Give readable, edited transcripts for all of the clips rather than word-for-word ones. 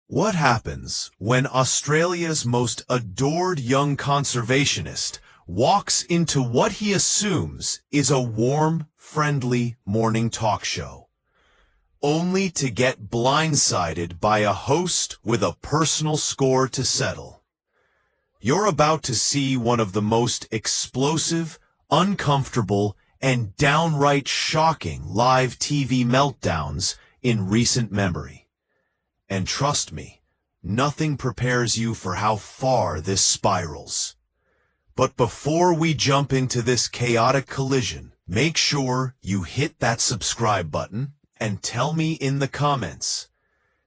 What happens when Australia's most adored young conservationist walks into what he assumes is a warm, friendly morning talk show, only to get blindsided by a host with a personal score to settle? You're about to see one of the most explosive, uncomfortable, and downright shocking live TV meltdowns in recent memory. And trust me, nothing prepares you for how far this spirals. But before we jump into this chaotic collision, make sure you hit that subscribe button and tell me in the comments,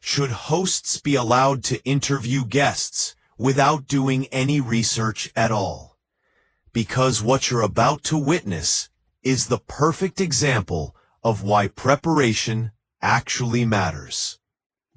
should hosts be allowed to interview guests without doing any research at all? Because what you're about to witness is the perfect example of why preparation actually matters.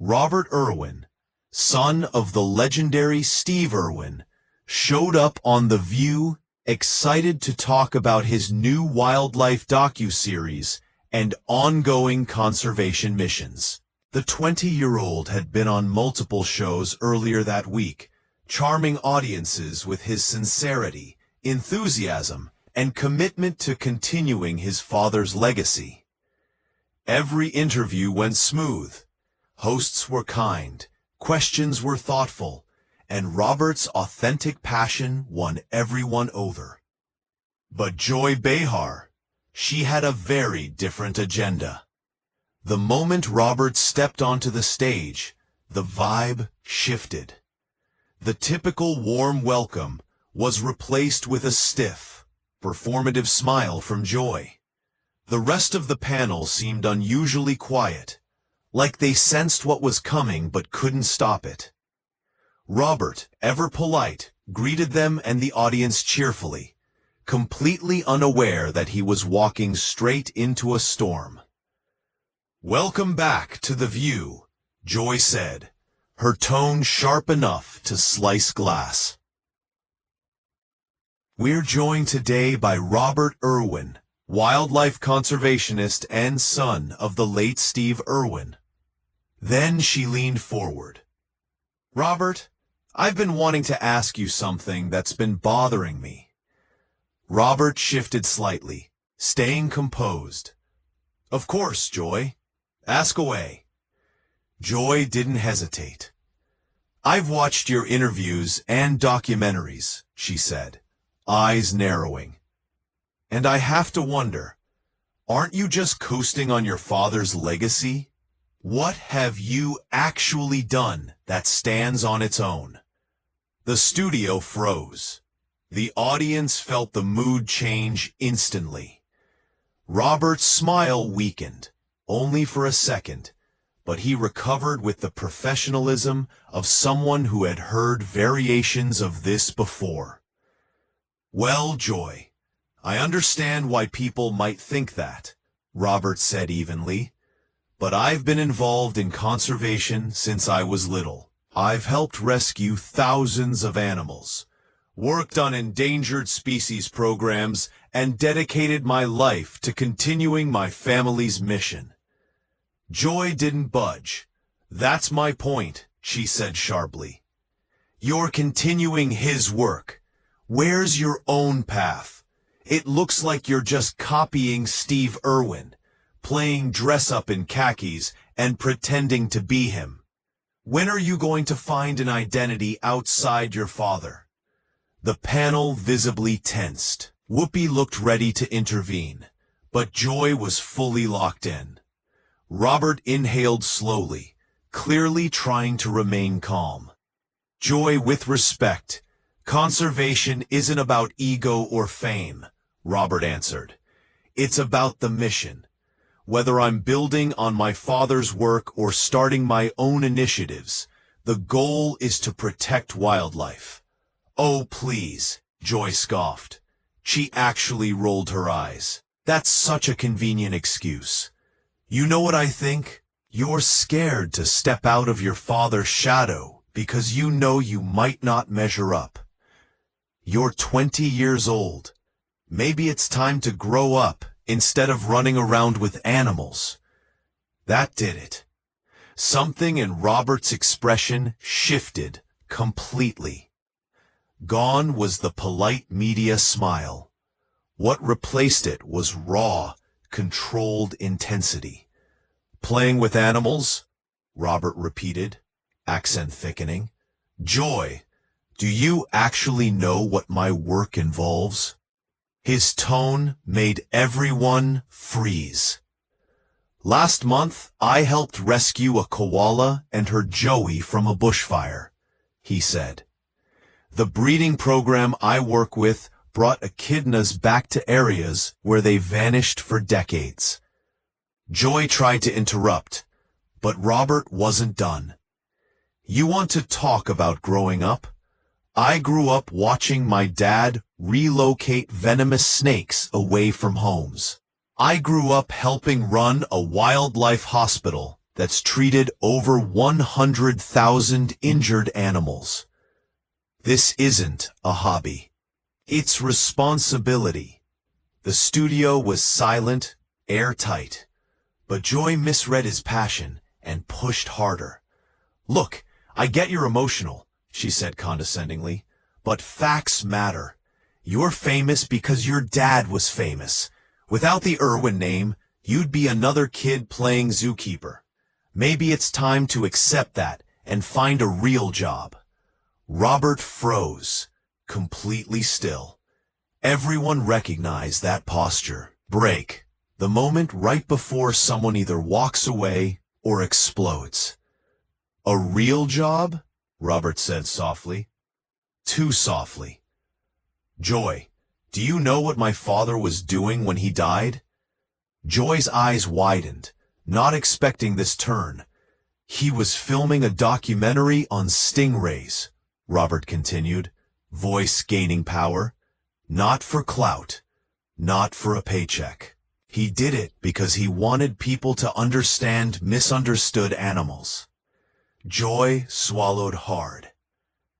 Robert Irwin, son of the legendary Steve Irwin, showed up on The View, excited to talk about his new wildlife docuseries and ongoing conservation missions. The 20-year-old had been on multiple shows earlier that week, charming audiences with his sincerity, enthusiasm, and commitment to continuing his father's legacy. Every interview went smooth. Hosts were kind, questions were thoughtful, and Robert's authentic passion won everyone over. But Joy Behar, she had a very different agenda. The moment Robert stepped onto the stage, the vibe shifted. The typical warm welcome was replaced with a stiff, performative smile from Joy. The rest of the panel seemed unusually quiet, like they sensed what was coming but couldn't stop it. Robert, ever polite, greeted them and the audience cheerfully, completely unaware that he was walking straight into a storm. "Welcome back to The View," Joy said, her tone sharp enough to slice glass. We're joined today by Robert Irwin, wildlife conservationist and son of the late Steve Irwin. Then she leaned forward. "Robert, I've been wanting to ask you something that's been bothering me." Robert shifted slightly, staying composed. "Of course, Joy. Ask away." Joy didn't hesitate. "I've watched your interviews and documentaries," she said, eyes narrowing. "And I have to wonder, aren't you just coasting on your father's legacy? What have you actually done that stands on its own?" The studio froze. The audience felt the mood change instantly. Robert's smile weakened, only for a second, but he recovered with the professionalism of someone who had heard variations of this before. "Well, Joy, I understand why people might think that," Robert said evenly. "But I've been involved in conservation since I was little. I've helped rescue thousands of animals, worked on endangered species programs, and dedicated my life to continuing my family's mission." Joy didn't budge. "That's my point," she said sharply. "You're continuing his work. Where's your own path? It looks like you're just copying Steve Irwin, playing dress-up in khakis and pretending to be him. When are you going to find an identity outside your father?" The panel visibly tensed. Whoopi looked ready to intervene, but Joy was fully locked in. Robert inhaled slowly, clearly trying to remain calm. "Joy, with respect, conservation isn't about ego or fame," Robert answered. "It's about the mission. Whether I'm building on my father's work or starting my own initiatives, the goal is to protect wildlife." "Oh, please," Joy scoffed. She actually rolled her eyes. "That's such a convenient excuse. You know what I think? You're scared to step out of your father's shadow because you know you might not measure up. You're 20 years old. Maybe it's time to grow up instead of running around with animals." That did it. Something in Robert's expression shifted completely. Gone was the polite media smile. What replaced it was raw, controlled intensity. "Playing with animals?" Robert repeated, accent thickening. "Joy, do you actually know what my work involves?" His tone made everyone freeze. "Last month, I helped rescue a koala and her joey from a bushfire," he said. "The breeding program I work with brought echidnas back to areas where they vanished for decades." Joy tried to interrupt, but Robert wasn't done. "You want to talk about growing up? I grew up watching my dad relocate venomous snakes away from homes. I grew up helping run a wildlife hospital that's treated over 100,000 injured animals. This isn't a hobby. It's responsibility." The studio was silent, airtight, but Joy misread his passion and pushed harder. "Look, I get you're emotional," she said condescendingly, "but facts matter. You're famous because your dad was famous. Without the Irwin name, you'd be another kid playing zookeeper. Maybe it's time to accept that and find a real job." Robert froze, completely still. Everyone recognized that posture. Break. The moment right before someone either walks away or explodes. "A real job?" Robert said softly. Too softly. "Joy, do you know what my father was doing when he died?" Joy's eyes widened, not expecting this turn. "He was filming a documentary on stingrays," Robert continued, voice gaining power. "Not for clout, not for a paycheck. He did it because he wanted people to understand misunderstood animals." Joy swallowed hard.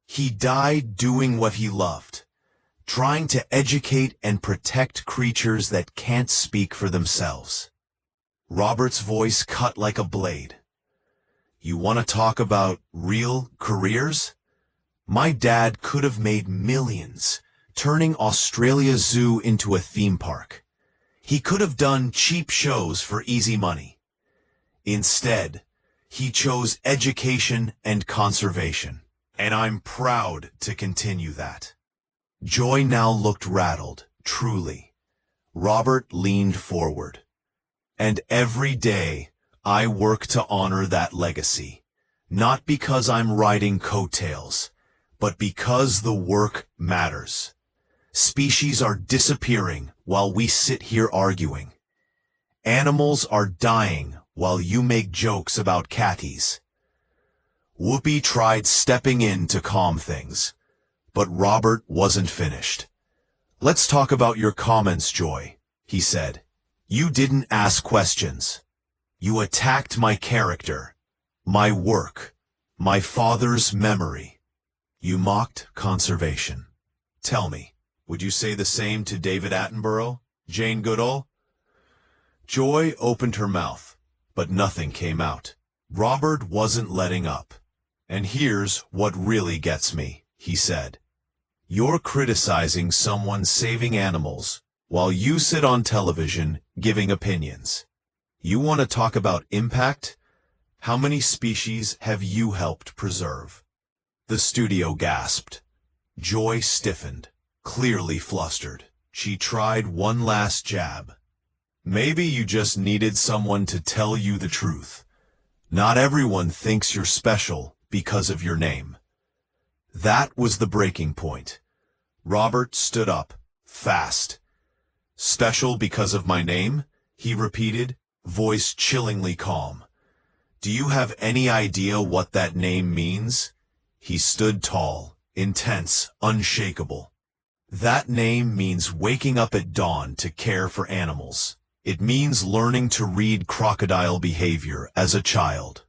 "He died doing what he loved, trying to educate and protect creatures that can't speak for themselves." Robert's voice cut like a blade. "You want to talk about real careers? My dad could have made millions, turning Australia Zoo into a theme park. He could have done cheap shows for easy money. Instead, he chose education and conservation, and I'm proud to continue that." Joy now looked rattled, truly. Robert leaned forward. "And every day, I work to honor that legacy, not because I'm riding coattails, but because the work matters. Species are disappearing while we sit here arguing. Animals are dying while you make jokes about catties." Whoopi tried stepping in to calm things, but Robert wasn't finished. "Let's talk about your comments, Joy," he said. "You didn't ask questions. You attacked my character, my work, my father's memory. You mocked conservation. Tell me, would you say the same to David Attenborough, Jane Goodall?" Joy opened her mouth, but nothing came out. Robert wasn't letting up. "And here's what really gets me," he said. "You're criticizing someone saving animals while you sit on television giving opinions. You want to talk about impact? How many species have you helped preserve?" The studio gasped. Joy stiffened, clearly flustered. She tried one last jab. "Maybe you just needed someone to tell you the truth. Not everyone thinks you're special because of your name." That was the breaking point. Robert stood up, fast. "Special because of my name?" he repeated, voice chillingly calm. "Do you have any idea what that name means?" He stood tall, intense, unshakable. "That name means waking up at dawn to care for animals. It means learning to read crocodile behavior as a child.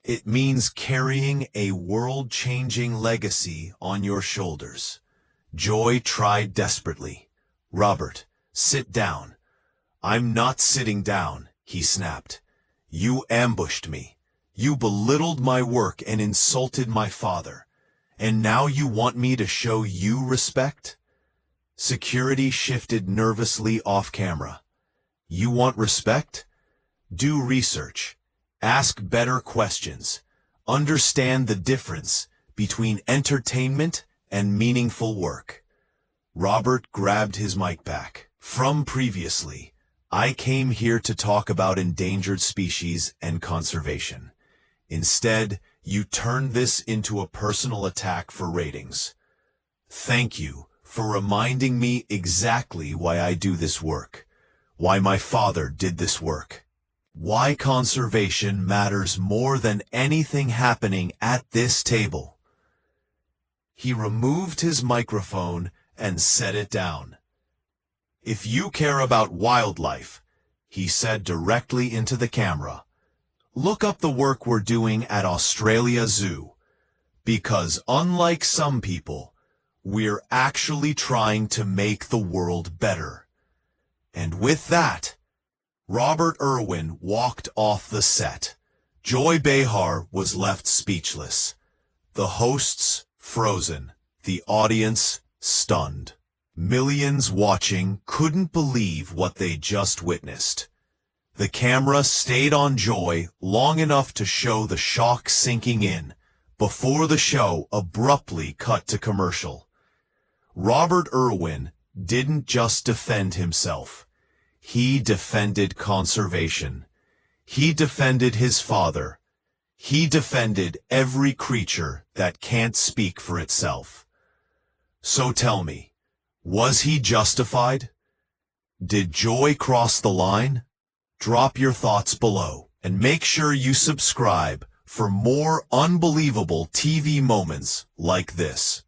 It means carrying a world-changing legacy on your shoulders." Joy tried desperately. "Robert, sit down." "I'm not sitting down," he snapped. "You ambushed me. You belittled my work and insulted my father. And now you want me to show you respect? Security shifted nervously off camera. You want respect? Do research. Ask better questions. Understand the difference between entertainment and meaningful work. Robert grabbed his mic back. From previously, I came here to talk about endangered species and conservation. Instead, you turned this into a personal attack for ratings. Thank you for reminding me exactly why I do this work, why my father did this work, why conservation matters more than anything happening at this table. He removed his microphone and set it down. If you care about wildlife, he said directly into the camera, look up the work we're doing at Australia Zoo, because unlike some people, we're actually trying to make the world better. And with that, Robert Irwin walked off the set. Joy Behar was left speechless. The hosts frozen. The audience stunned. Millions watching couldn't believe what they just witnessed. The camera stayed on Joy long enough to show the shock sinking in, before the show abruptly cut to commercial. Robert Irwin didn't just defend himself. He defended conservation. He defended his father. He defended every creature that can't speak for itself. So tell me, was he justified? Did Joy cross the line? Drop your thoughts below and make sure you subscribe for more unbelievable TV moments like this.